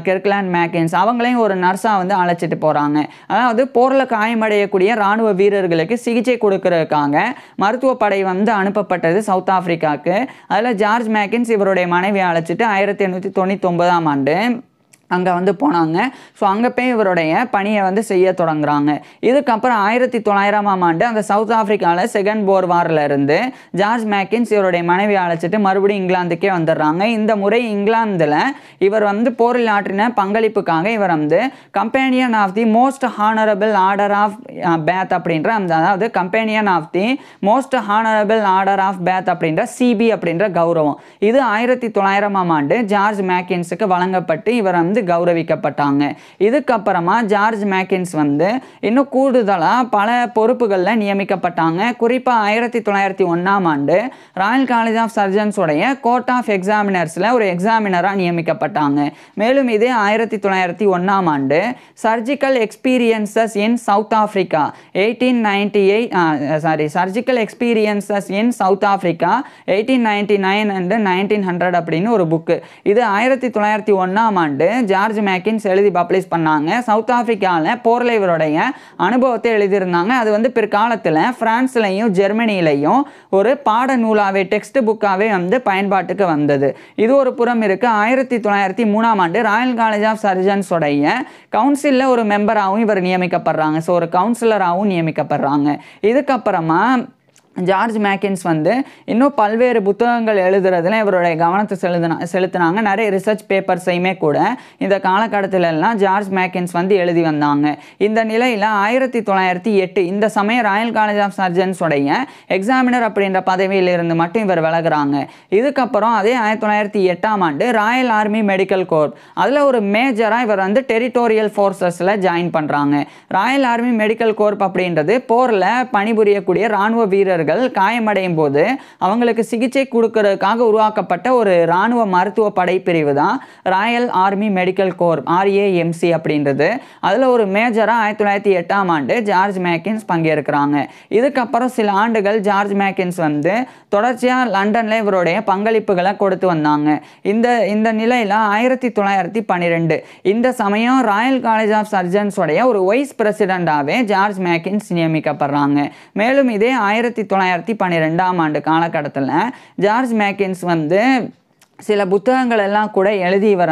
கெர்க்லாண்ட் மேக்கின்ஸ் அவங்களையும் ஒரு நர்ஸாக அழைச்சிட்டு போகிறாங்க. அதாவது போரில் காயமடையக்கூடிய இராணுவ வீரர்களுக்கு சிகிச்சை கொடுக்கறதுக்காக மருத்துவ படை அனுப்பப்பட்டது சவுத் ஆப்பிரிக்காவுக்கு. அதில் ஜார்ஜ் மேக்கின்ஸ் இவருடைய மனைவியை அழைச்சிட்டு 1899 அங்கே போனாங்க. ஸோ அங்கே போய் இவருடைய பணியை செய்ய தொடங்குறாங்க. இதுக்கப்புறம் 1900 அந்த சவுத் ஆப்பிரிக்காவில் செகண்ட் போர் வாரில் இருந்து ஜார்ஜ் மேக்கின்ஸ் இவருடைய மனைவி அழைச்சிட்டு மறுபடியும் இங்கிலாந்துக்கே வந்துடுறாங்க. இந்த முறை இங்கிலாந்தில் இவர் போரில் ஆற்றின பங்களிப்புக்காக இவர் companion of the most honourable order of Bath அப்படின்ற அதாவது companion of the most honourable order of Bath அப்படின்ற சிபி அப்படின்ற கௌரவம் இது 1900 ஜார்ஜ் மேக்கின்ஸுக்கு வழங்கப்பட்டு இவர் கௌரவிக்கப்பட்டாங்க. இதுக்கப்புறமா ஜார்ஜ் மேக்கின்ஸ் இன்னும் கூடுதலாக பல பொறுப்புகளில் நியமிக்கப்பட்டாங்க. குறிப்பாக 1901 ராயல் காலேஜ் ஆஃப் சர்ஜன்ஸோடைய கோர்ட் ஆஃப் எக்ஸாமினர்ஸில் ஒரு எக்ஸாமினராக நியமிக்கப்பட்டாங்க. மேலும் இதே 1901 surgical experiences in South Africa 1898 surgical experiences in South Africa 1899 and 1900 அப்படின்னு ஒரு புக்கு இது 1901 ஜார்ஜ் மேக்கின்ஸ் எழுதி பப்ளிஷ் பண்ணாங்க. சவுத் ஆப்பிரிக்காவில் போரில் இவருடைய அனுபவத்தை எழுதியிருந்தாங்க. அது பிற்காலத்தில் பிரான்ஸ்லையும் ஜெர்மனிலையும் ஒரு பாட நூலாகவே டெக்ஸ்ட் புக்காகவே பயன்பாட்டுக்கு வந்தது. இது ஒரு புறம் இருக்கு. 1903 ராயல் காலேஜ் ஆஃப் சர்ஜன்ஸோடைய கவுன்சிலில் ஒரு மெம்பராகவும் இவர் நியமிக்கப்படுறாங்க. ஸோ ஒரு கவுன்சிலராகவும் நியமிக்கப்படுறாங்க. இதுக்கப்புறமா ஜார்ஜ் மேக்கின்ஸ் இன்னும் பல்வேறு புத்தகங்கள் எழுதுறதுல இவருடைய கவனத்தை செலுத்தினாங்க. நிறைய ரிசர்ச் பேப்பர்ஸையுமே கூட இந்த காலகட்டத்திலெல்லாம் ஜார்ஜ் மேக்கின்ஸ் எழுதி வந்தாங்க. இந்த நிலையில் 1908 இந்த சமயம் ராயல் காலேஜ் ஆஃப் சர்ஜன்ஸோடைய எக்ஸாமினர் அப்படின்ற பதவியில் இருந்து மட்டும் இவர் விலகுறாங்க. இதுக்கப்புறம் அதே 1908 ராயல் ஆர்மி மெடிக்கல் கோர்ப் அதில் ஒரு மேஜராக இவர் டெரிட்டோரியல் ஃபோர்ஸஸில் ஜாயின் பண்ணுறாங்க. ராயல் ஆர்மி மெடிக்கல் கோர்ப் அப்படின்றது போரில் பணிபுரியக்கூடிய இராணுவ வீரர்கள் காயமடையும் போது அவங்களுக்கு சிகிச்சை கொடுக்கறதுக்காக உருவாக்கப்பட்ட ஒரு இராணுவ மருத்துவ படைப்பிரிவு தான் Royal army medical core RAMC அப்படின்றது. அதில் ஒரு மேஜராக 1908 ஜார்ஜ் மேக்கின்ஸ் பங்கேற்கிறாங்க. இதுக்கப்புறம் சில ஆண்டுகள் ஜார்ஜ் மேக்கின்ஸ் தொடர்ச்சியாக லண்டனில் இவருடைய பங்களிப்புகளை கொடுத்து வந்தாங்க. இந்த நிலையில் 1912 இந்த சமயம் ராயல் காலேஜ் ஆஃப் சர்ஜன்ஸோடைய ஒரு வைஸ் பிரசிடெண்டாகவே ஜார்ஜ் மேக்கின்ஸ் நியமிக்கப்படுறாங்க. மேலும் இதே 1912 காலகட்டத்தில் ஜார்ஜ் மேக்கின்ஸ் சில புத்தகங்கள் எல்லாம் கூட எழுதி இவர்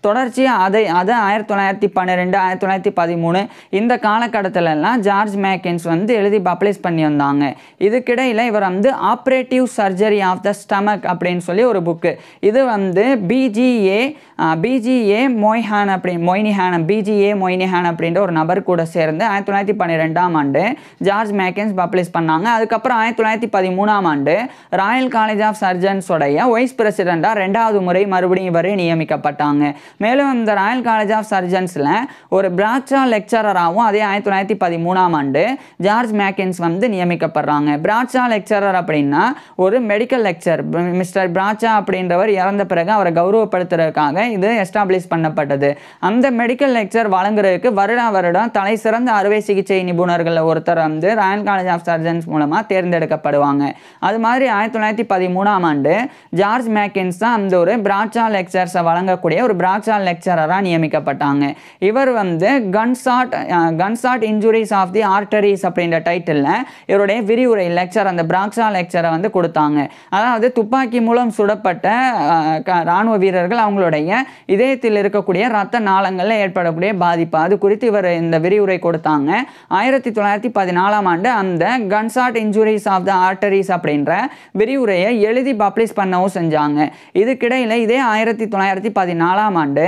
தொடர்ச்சியாக அதை 1912 1913 இந்த காலகட்டத்திலெல்லாம் ஜார்ஜ் மேக்கின்ஸ் எழுதி பப்ளிஷ் பண்ணி வந்தாங்க. இதுக்கிடையில் இவர் operative surgery of the stomach அப்படின்னு சொல்லி ஒரு புக்கு இது பிஜிஏ மொய்னிஹான் அப்படின்ற ஒரு நபர் கூட சேர்ந்து 1912 ஜார்ஜ் மேக்கின்ஸ் பப்ளிஷ் பண்ணாங்க. அதுக்கப்புறம் 1913 ராயல் காலேஜ் ஆஃப் சர்ஜன்ஸோடைய வைஸ் பிரசிடெண்டாக ரெண்டாவது முறை மறுபடியும் இவரே நியமிக்கப்பட்டாங்க. மேலும் இந்த ராயல் காலேஜ் ஆஃப் சர்ஜன்ஸில் ஒரு பிராட்சா லெக்சரராகவும் அதே 1913 ஜார்ஜ் மேக்கின்ஸ் நியமிக்கப்படுறாங்க. பிராட்சா லெக்சரர் அப்படின்னா ஒரு மெடிக்கல் லெக்சர். மிஸ்டர் பிராட்சா அப்படின்றவர் இறந்த பிறகு அவரை கௌரவப்படுத்துறதுக்காக இது எஸ்டாப்ளிஷ் பண்ணப்பட்டது. அந்த மெடிக்கல் லெக்சர் வழங்குறதுக்கு வருடம் தலை சிறந்த அறுவை சிகிச்சை நிபுணர்கள் ஒருத்தர் ராயல் காலேஜ் ஆஃப் சர்ஜன்ஸ் மூலமாக தேர்ந்தெடுக்கப்படுவாங்க. அது மாதிரி 1913 ஜார்ஜ் மேக்கின்ஸ் தான் அந்த ஒரு பிராட்ஷா லெக்சர்ஸை வழங்கக்கூடிய ஒரு பிராட்ஷா லெக்சரராக நியமிக்கப்பட்டாங்க. இவர் வந்து gunshot injuries of the arteries அப்படின்ற டைட்டிலில் இவருடைய விரிவுரை லெக்சர் அந்த பிராட்ஷா லெக்சரை வந்து கொடுத்தாங்க. அதாவது துப்பாக்கி மூலம் சுடப்பட்ட இராணுவ வீரர்கள் அவங்களுடைய இதயத்தில் இருக்கக்கூடிய இரத்த நாளங்களில் ஏற்படக்கூடிய பாதிப்பு அது குறித்து இவர் இந்த விரிவுரை கொடுத்தாங்க. 1914ஆம் ஆண்டு அந்த gunshot injuries of the arteries அப்படின்ற விரிவுரையை எழுதி பப்ளிஷ் பண்ணவும் செஞ்சாங்க. இதுக்கிடையில் இதே 1914ஆம் ஆண்டு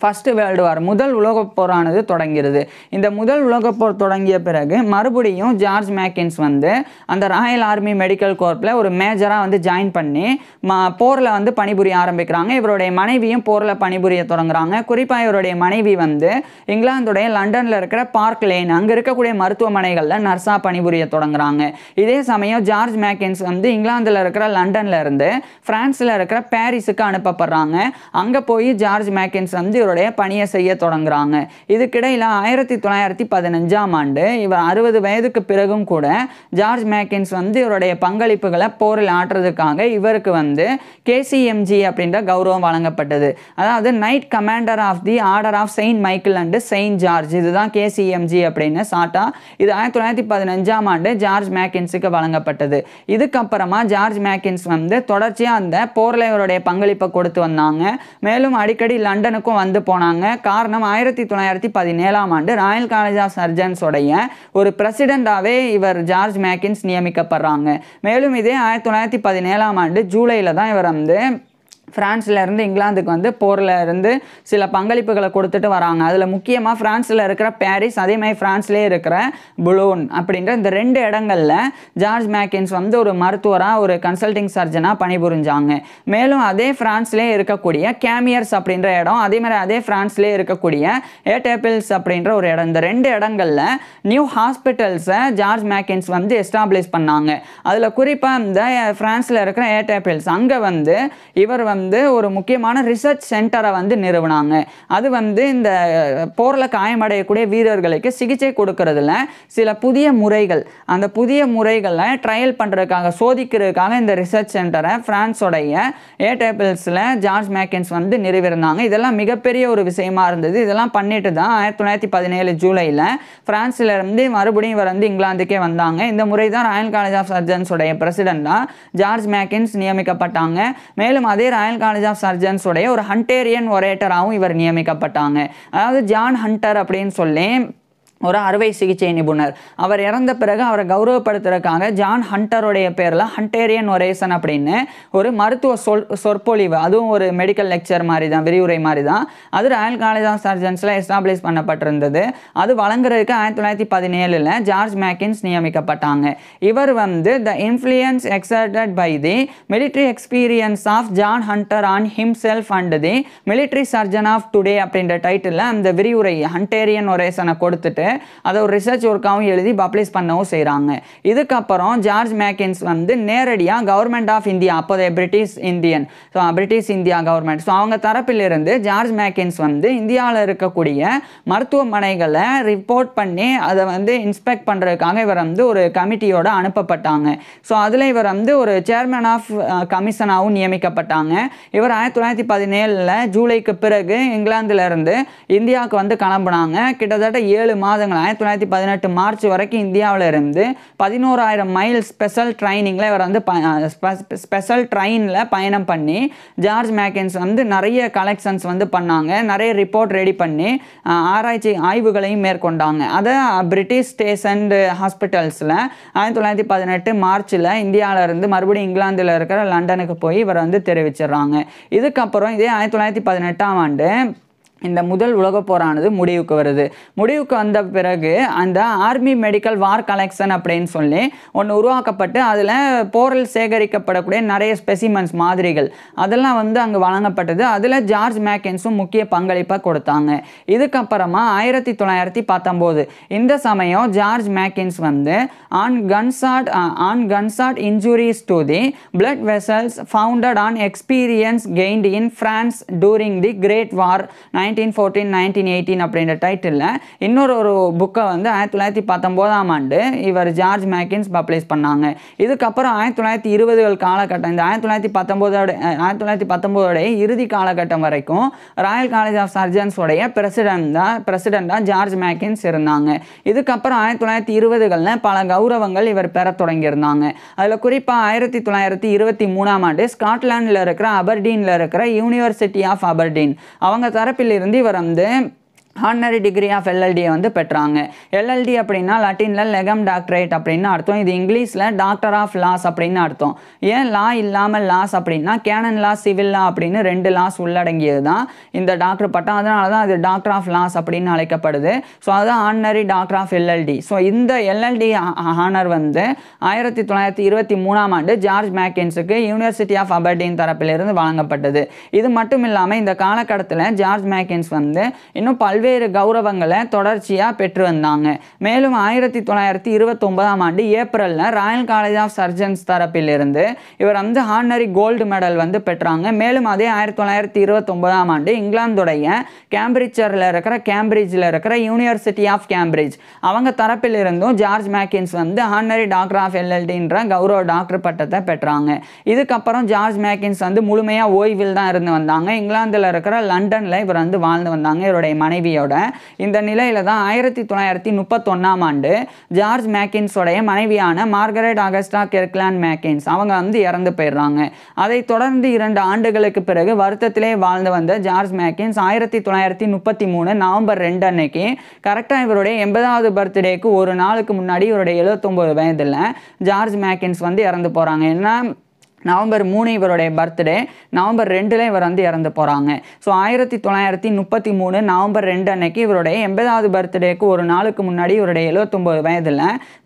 ஃபர்ஸ்ட் வேர்ல்டு வார் முதல் உலகப் போரானது தொடங்கிறது. இந்த முதல் உலகப் போர் தொடங்கிய பிறகு மறுபடியும் ஜார்ஜ் மேக்கின்ஸ் வந்து அந்த ராயல் ஆர்மி மெடிக்கல் கோர்ப்பில் ஒரு மேஜராக வந்து ஜாயின் பண்ணி போரில் வந்து பணிபுரிய ஆரம்பிக்கிறாங்க. இவருடைய மனைவியும் போரில் பணிபுரிய தொடங்குறாங்க. குறிப்பாக இவருடைய மனைவி வந்து இங்கிலாந்துடைய லண்டனில் இருக்கிற பார்க் லேன் அங்கே இருக்கக்கூடிய மருத்துவமனைகளில் நர்ஸாக பணிபுரிய தொடங்குறாங்க. இதே சமயம் ஜார்ஜ் மேக்கின்ஸ் வந்து இங்கிலாந்தில் இருக்கிற லண்டனில் இருந்து பிரான்ஸில் இருக்கிற பாரிஸுக்கு அனுப்பப்படுறாங்க. அங்கே போய் ஜார்ஜ் மேக்கின்ஸ் வந்து பணியை செய்ய தொடங்குறாங்க. இதுக்கிடையில் 1915ஆம் ஆண்டு இவர் 60 வயதுக்கு பிறகும் கூட ஜார்ஜ் மேக்கின்ஸ் வந்து இவருடைய பங்களிப்புகளை போரில் ஆற்றுறதுக்காக இவருக்கு வந்து KCMG அப்படின்ற கௌரவம் வழங்கப்பட்டது. அதாவது Knight Commander of the Order of Saint Michael and Saint George, இதுதான் KCMG அப்படின்னு சாட்டா. இது 1915ஆம் ஆண்டு ஜார்ஜ் மேக்கின்ஸுக்கு வழங்கப்பட்டது. இதுக்கப்புறமா ஜார்ஜ் மேக்கின்ஸ் வந்து தொடர்ச்சியாக அந்த போரில் இவருடைய பங்களிப்பை கொடுத்து வந்தாங்க. மேலும் அடிக்கடி லண்டனுக்கும் வந்து போனாங்க. காரணம் 1917ஆம் ஆண்டு ராயல் காலேஜ் ஆஃப் சர்ஜன்ஸ் உடைய ஒரு பிரசிடென்டாவே இவர் ஜார்ஜ் மேக்கின்ஸ் நியமிக்கப்படுறாங்க. மேலும் இதே 1917ஆம் ஆண்டு ஜூலையில் தான் இவர் வந்து பிரான்ஸில் இருந்து இங்கிலாந்துக்கு வந்து போரில் இருந்து சில பங்களிப்புகளை கொடுத்துட்டு வராங்க. அதில் முக்கியமாக பிரான்ஸில் இருக்கிற பாரிஸ், அதே மாதிரி பிரான்ஸ்லேயே இருக்கிற புலோன் அப்படின்ற இந்த 2 இடங்களில் ஜார்ஜ் மேக்கின்ஸ் வந்து ஒரு மருத்துவராக ஒரு கன்சல்டிங் சர்ஜனாக பணிபுரிஞ்சாங்க. மேலும் அதே பிரான்ஸ்லேயே இருக்கக்கூடிய கேமியர்ஸ் அப்படின்ற இடம், அதே மாதிரி அதே பிரான்ஸ்லேயே இருக்கக்கூடிய ஏடேபிள்ஸ் அப்படின்ற ஒரு இடம், இந்த 2 இடங்களில் நியூ ஹாஸ்பிட்டல்ஸை ஜார்ஜ் மேக்கின்ஸ் வந்து எஸ்டாப்ளிஷ் பண்ணாங்க. அதில் குறிப்பாக இந்த பிரான்ஸில் இருக்கிற ஏடேபிள்ஸ் அங்கே வந்து இவர் வந்து ஒரு முக்கியமான ரிசர்ச் சென்டரை வந்து நிறுவனாங்க. அது வந்து இந்த போரில் காயமடையக்கூடிய வீரர்களுக்கு சிகிச்சை கொடுக்கறதுல சில புதிய முறைகள், அந்த புதிய முறைகளை ட்ரையல் பண்ணுறதுக்காக சோதிக்கிறதுக்காக இந்த ரிசர்ச் சென்டரை பிரான்ஸோடைய ஏடேபிள்ஸில் ஜார்ஜ் மேக்கின்ஸ் வந்து நிறுவிருந்தாங்க. இதெல்லாம் மிகப்பெரிய ஒரு விஷயமா இருந்தது. இதெல்லாம் பண்ணிட்டு தான் 1917 ஜூலையில் பிரான்ஸில் இருந்து மறுபடியும் இவர் வந்து இங்கிலாந்துக்கே வந்தாங்க. இந்த முறை தான் ராயல் காலேஜ் ஆஃப் சர்ஜன்ஸ் உடைய பிரசிடென்டாக ஜார்ஜ் மேக்கின்ஸ் நியமிக்கப்பட்டாங்க. மேலும் அதே ராயல் காலேஜ் ஆஃப் சர்ஜன்ஸ் உடைய ஒரு ஹண்டேரியன் ஒரேட்டராகவும் இவர் நியமிக்கப்பட்டாங்க. அதாவது ஜான் ஹண்டர் அப்படின்னு சொல்லி ஒரு அறுவை சிகிச்சை நிபுணர். அவர் இறந்த பிறகு அவரை கௌரவப்படுத்துறதுக்காக ஜான் ஹண்டருடைய பேரில் ஹண்டேரியன் ஒரேசன் அப்படின்னு ஒரு மருத்துவ சொற்பொழிவு, அதுவும் ஒரு மெடிக்கல் லெக்சர் மாதிரி தான், விரிவுரை மாதிரி தான், அது ராயல் காலேஜ் ஆஃப் சர்ஜன்ஸில் எஸ்டாப்ளிஷ் பண்ணப்பட்டிருந்தது. அது வழங்குறதுக்கு 1917 ஜார்ஜ் மேக்கின்ஸ் நியமிக்கப்பட்டாங்க. இவர் வந்து the influence exerted by the military experience of John Hunter on himself and the military surgeon of today அப்படின்ற டைட்டில் அந்த விரிவுரை ஹண்டேரியன் ஒரேசனை கொடுத்துட்டு அதை ஒரு ரிசர்ச் ஒர்க்காகவும் எழுதி பப்ளிஷ் பண்ணவும் செய்கிறாங்க. இதுக்கப்புறம் ஜார்ஜ் மேக்கின்ஸ் வந்து நேரடியாக கவர்மெண்ட் ஆஃப் இந்தியா, அப்போதைய பிரிட்டிஷ் இந்தியா கவர்மெண்ட், ஸோ அவங்க தரப்பிலிருந்து ஜார்ஜ் மேக்கின்ஸ் வந்து இந்தியாவில் இருக்கக்கூடிய மருத்துவமனைகளை ரிப்போர்ட் பண்ணி அதை வந்து இன்ஸ்பெக்ட் பண்ணுறதுக்காக இவர் வந்து ஒரு கமிட்டியோடு அனுப்பப்பட்டாங்க. ஸோ அதில் இவர் வந்து ஒரு சேர்மன் ஆஃப் கமிஷனாகவும் நியமிக்கப்பட்டாங்க. இவர் 1917 ஜூலைக்கு பிறகு இங்கிலாந்துலேருந்து இந்தியாவுக்கு வந்து கிளம்புனாங்க. கிட்டத்தட்ட 7 மாதங்கள் 1918 மார்ச் வரைக்கும் இந்தியாவில் இருந்து 11,000 மைல் ஸ்பெஷல் ட்ரைனிங்கில் இவர் வந்து ஸ்பெஷல் ட்ரெயினில் பயணம் பண்ணி ஜார்ஜ் மேக்கின்ஸ் வந்து நிறைய கலெக்ஷன்ஸ் வந்து பண்ணாங்க. நிறைய ரிப்போர்ட் ரெடி பண்ணி ஆராய்ச்சி ஆய்வுகளையும் மேற்கொண்டாங்க. அதை பிரிட்டிஷ் ஸ்டேஷன் ஹாஸ்பிட்டல்ஸில் 1918 மார்ச்சில் இந்தியாவில் இருந்து மறுபடியும் இங்கிலாந்தில் இருக்கிற லண்டனுக்கு போய் இவர் வந்து தெரிவிச்சிடுறாங்க. இதுக்கப்புறம் இதே 1918ஆம் ஆண்டு இந்த முதல் உலகப் போரானது முடிவுக்கு வருது. முடிவுக்கு வந்த பிறகு அந்த ஆர்மி மெடிக்கல் வார் கலெக்ஷன் அப்படின்னு சொல்லி ஒன்று உருவாக்கப்பட்டு அதில் போரில் சேகரிக்கப்படக்கூடிய நிறைய ஸ்பெசிமென்ஸ் மாதிரிகள் அதெல்லாம் வந்து அங்கே வழங்கப்பட்டது. அதில் ஜார்ஜ் மேக்கின்ஸும் முக்கிய பங்களிப்பை கொடுத்தாங்க. இதுக்கப்புறமா 1919 இந்த சமயம் ஜார்ஜ் மேக்கின்ஸ் வந்து on gunshot injuries to the blood vessels founded on experience gained in France during the great war 1914 1918 அப்படின்ற டைட்டிலில் இன்னொரு புக்கை வந்து 1919ஆம் ஆண்டு இவர் ஜார்ஜ் மேக்கின்ஸ் பப்ளிஷ் பண்ணாங்க. இதுக்கப்புறம் 1920கள் காலகட்டம், இந்த 1919 இறுதி காலகட்டம் வரைக்கும் ராயல் காலேஜ் ஆஃப் சர்ஜன்ஸோடைய பிரசிடெண்டாக ஜார்ஜ் மேக்கின்ஸ் இருந்தாங்க. இதுக்கப்புறம் 1920களில் பல கௌரவங்கள் இவர் பெற தொடங்கியிருந்தாங்க. அதில் குறிப்பாக 1923ஆம் ஆண்டு ஸ்காட்லாண்டில் இருக்கிற அபர்டீனில் இருக்கிற யூனிவர்சிட்டி ஆஃப் அபர்டீன் அவங்க தரப்பில் இருந்து இவர் வந்து ஹானரி டிகிரி ஆஃப் எல்எல்டியை வந்து பெற்றாங்க. எல்எல்டி அப்படின்னா லட்டினில் லெகம் டாக்டரேட் அப்படின்னு அர்த்தம். இது இங்கிலீஷில் டாக்டர் ஆஃப் லாஸ் அப்படின்னு அர்த்தம். ஏன் லா இல்லாமல் லாஸ் அப்படின்னா கேனன் லா, சிவில் லா அப்படின்னு 2 லாஸ் உள்ளடங்கியது தான் இந்த டாக்டர் பட்டம். அதனால தான் அது டாக்டர் ஆஃப் லாஸ் அப்படின்னு அழைக்கப்படுது. ஸோ அதுதான் honorary doctor of LLD. So இந்த எல்எல்டி ஹானர் வந்து 1923ஆம் ஆண்டு ஜார்ஜ் மேக்கின்ஸுக்கு யூனிவர்சிட்டி ஆஃப் அபர்டீன் தரப்பிலிருந்து வழங்கப்பட்டது. இது மட்டும் இல்லாமல் இந்த காலகட்டத்தில் ஜார்ஜ் மேக்கின்ஸ் வந்து இன்னும் பல்வேறு கௌரவங்களை தொடர்ச்சியாக பெற்று வந்தாங்க. மேலும் 1929ஆம் ஆண்டு ஏப்ரலில் ராயல் காலேஜ் ஆஃப் சர்ஜன்ஸ் தரப்பிலிருந்து இவர் வந்து ஹானரி கோல்டு மெடல் வந்து பெற்றாங்க. மேலும் அதே 1929ஆம் ஆண்டு இங்கிலாந்துடைய கேம்பிரிட்ஜில் இருக்கிற யூனிவர்சிட்டி ஆஃப் கேம்பிரிட்ஜ் அவங்க தரப்பிலிருந்தும் ஜார்ஜ் மேக்கின்ஸ் வந்து ஹானரி டாக்டர் ஆஃப் எல்எல்டின்ற கௌரவ டாக்டர் பட்டத்தை பெற்றாங்க. இதுக்கப்புறம் ஜார்ஜ் மேக்கின்ஸ் வந்து முழுமையாக ஓய்வில் தான் இருந்து வந்தாங்க. இங்கிலாந்தில் இருக்கிற லண்டனில் இவர் வந்து வாழ்ந்து வந்தாங்க இவருடைய மனைவி. இந்த நிலையில தான் 1931ஆம் ஆண்டு ஜார்ஜ் மேக்கின்ஸோடைய மனைவியான மார்கரெட் அகஸ்டா கிர்க்லாண்ட் மேக்கின்ஸ் அவங்க வந்து இறந்து போயிடுறாங்க. அதைத் தொடர்ந்து 2 ஆண்டுகளுக்கு பிறகு வருத்தத்திலே வாழ்ந்து வந்த ஜார்ஜ் மேக்கின்ஸ் 1933 நவம்பர் 2 அன்னைக்கு கரெக்டாக இவருடைய 80வது பர்த்டேக்கு ஒரு நாளுக்கு முன்னாடி இவருடைய 79 வயதில் ஜார்ஜ் மேக்கின்ஸ் வந்து இறந்து போகிறாங்க. ஏன்னா நவம்பர் 3 இவருடைய பர்த்டே, நவம்பர் 2 இவர் வந்து இறந்து போகிறாங்க. ஸோ 1933 நவம்பர் 2 அன்னைக்கு இவருடைய 80வது பர்த்டேக்கு ஒரு நாளுக்கு முன்னாடி இவருடைய 79 வயதில்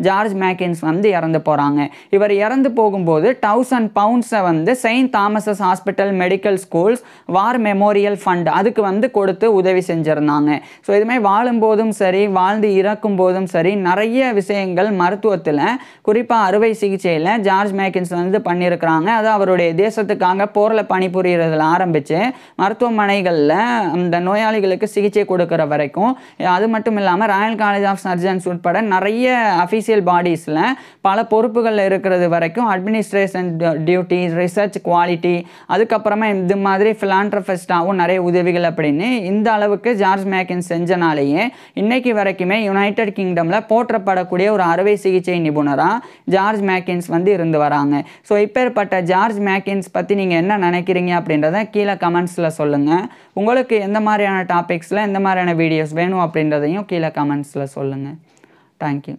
ஜார்ஜ் மேக்கின்ஸ் வந்து இறந்து போகிறாங்க. இவர் இறந்து போகும்போது 1000 பவுண்ட்ஸை வந்து Saint Thomas's hospital medical schools வார் மெமோரியல் ஃபண்ட் அதுக்கு வந்து கொடுத்து உதவி செஞ்சுருந்தாங்க. ஸோ இதுமாதிரி வாழும்போதும் சரி வாழ்ந்து இறக்கும் போதும் சரி நிறைய விஷயங்கள் மருத்துவத்தில் குறிப்பாக அறுவை சிகிச்சையில் ஜார்ஜ் மேக்கின்ஸ் வந்து பண்ணியிருக்கிறாங்க. அது அவருடைய தேசத்துக்காக போரில் பணிபுரியறதுல ஆரம்பித்து மருத்துவமனைகளில் அந்த நோயாளிகளுக்கு சிகிச்சை கொடுக்குற வரைக்கும், அது மட்டும் இல்லாமல் ராயல் காலேஜ் ஆஃப் சர்ஜன்ஸ் உட்பட நிறைய அஃபீஷியல் பாடிஸில் பல பொறுப்புகளில் இருக்கிறது வரைக்கும் அட்மினிஸ்ட்ரேஷன் டியூட்டிஸ், ரிசர்ச் குவாலிட்டி, அதுக்கப்புறமா இது மாதிரி ஃபிலான்ட்ரபிஸ்டாகவும் நிறைய உதவிகள் அப்படின்னு இந்த அளவுக்கு ஜார்ஜ் மேக்கின்ஸ் செஞ்சனாலேயே இன்னைக்கு வரைக்குமே யுனைடெட் கிங்டமில் போற்றப்படக்கூடிய ஒரு அறுவை சிகிச்சை நிபுணராக ஜார்ஜ் மேக்கின்ஸ் வந்து இருந்து வராங்க. ஸோ இப்பேற்பட்ட ஜார்ஜ் மேக்கின்ஸ் பற்றி நீங்கள் என்ன நினைக்கிறீங்க அப்படின்றத கீழே கமெண்ட்ஸில் சொல்லுங்கள். உங்களுக்கு எந்த மாதிரியான டாபிக்ஸில் எந்த மாதிரியான வீடியோஸ் வேணும் அப்படின்றதையும் கீழே கமெண்ட்ஸில் சொல்லுங்கள். தேங்க்யூ.